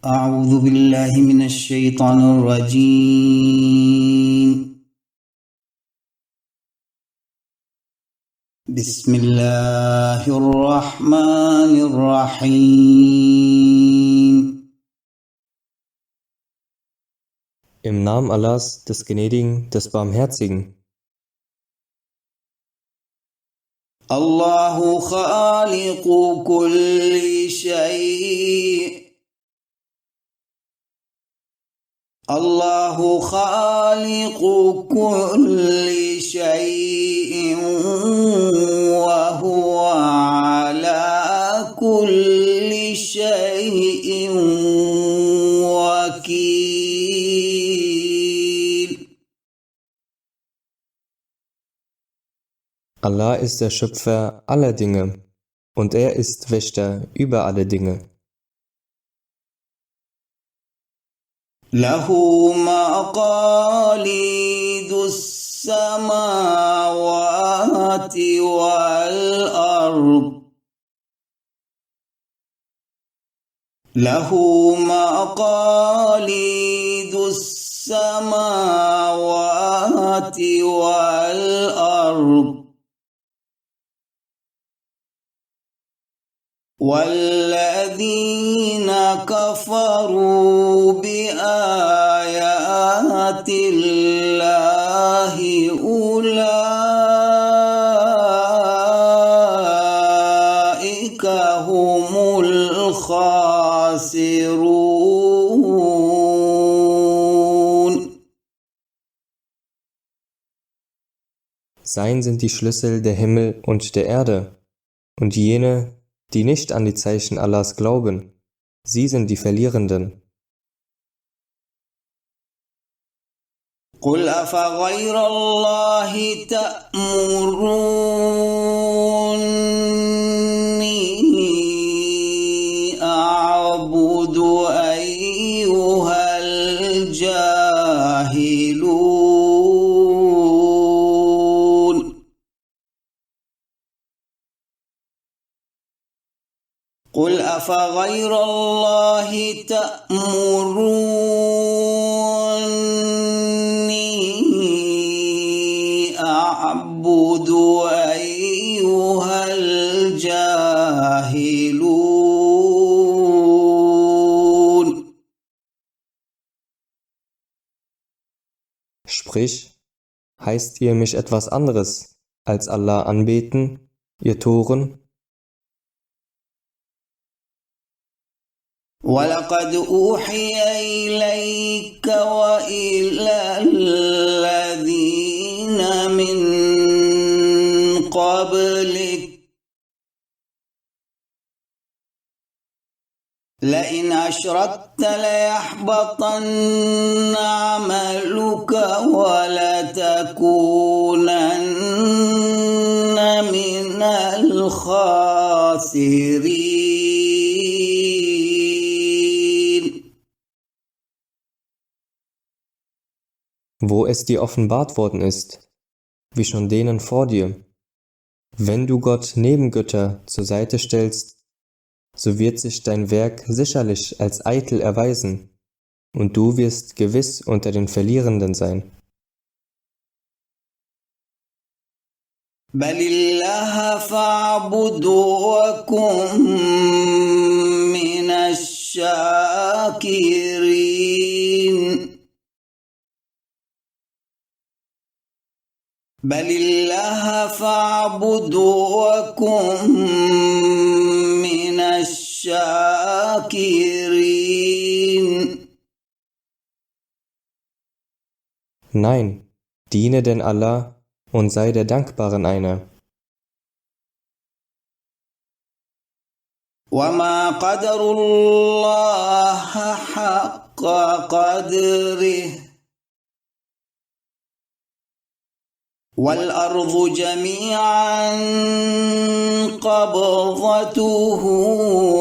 أعوذ بالله من الشيطان الرجيم. بسم الله الرحمن الرحيم. Im Namen Allahs, des Gnädigen, des Barmherzigen. الله خالق كل شيء. الله خالق كل شيء وهو على كل شيء وكيل. Allah ist der Schöpfer aller Dinge und er ist Wächter über alle Dinge. له مقاليد السماوات والأرض. له مقاليد السماوات والأرض. والذين كفروا بآيات الله أولئك هم الخاسرون. Sein sind die Schlüssel der Himmel und der Erde, und jene, die nicht an die Zeichen Allahs glauben, sie sind die Verlierenden. قل أفغير الله تأمروني أعبد أيها الجاهلون. قل أفغير الله تأمروني أعبد أيها الجاهلون. Sprich, heißt ihr mich etwas anderes als Allah anbeten, ihr Toren? ولقد أوحي إليك وإلى الذين من قبلك لئن أشركت ليحبطن عملك ولتكونن من الخاسرين. Wo es dir offenbart worden ist, wie schon denen vor dir. Wenn du Gott neben Götter zur Seite stellst, so wird sich dein Werk sicherlich als eitel erweisen, und du wirst gewiss unter den Verlierenden sein. بل الله فاعبد وكن من الشاكرين. بل الله فاعبد وكن من الشاكرين. Nein, diene denn Allah und sei der Dankbaren einer. وما قدر الله حق قدره والأرض جميعا قبضته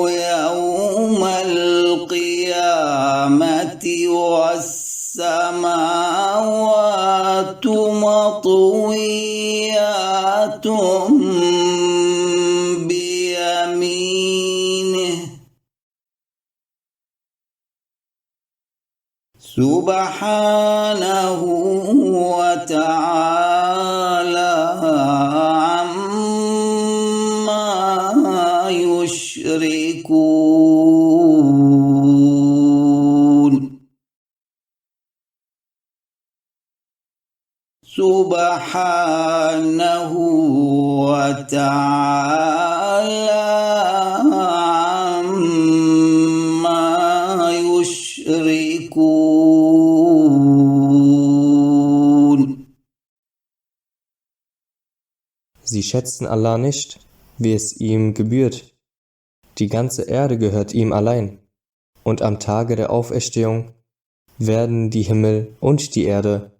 يوم القيامة والسماوات مطويات بيمينه سبحانه وتعالى عما يشركون سبحانه وتعالى عما يشركون. Sie schätzen Allah nicht, wie es ihm gebührt. Die ganze Erde gehört ihm allein. Und am Tage der Auferstehung werden die Himmel und die Erde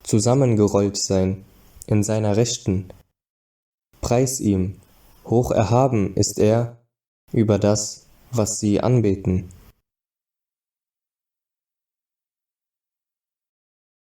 zusammengerollt sein in seiner Rechten. Preis ihm, hoch erhaben ist er über das, was sie anbeten.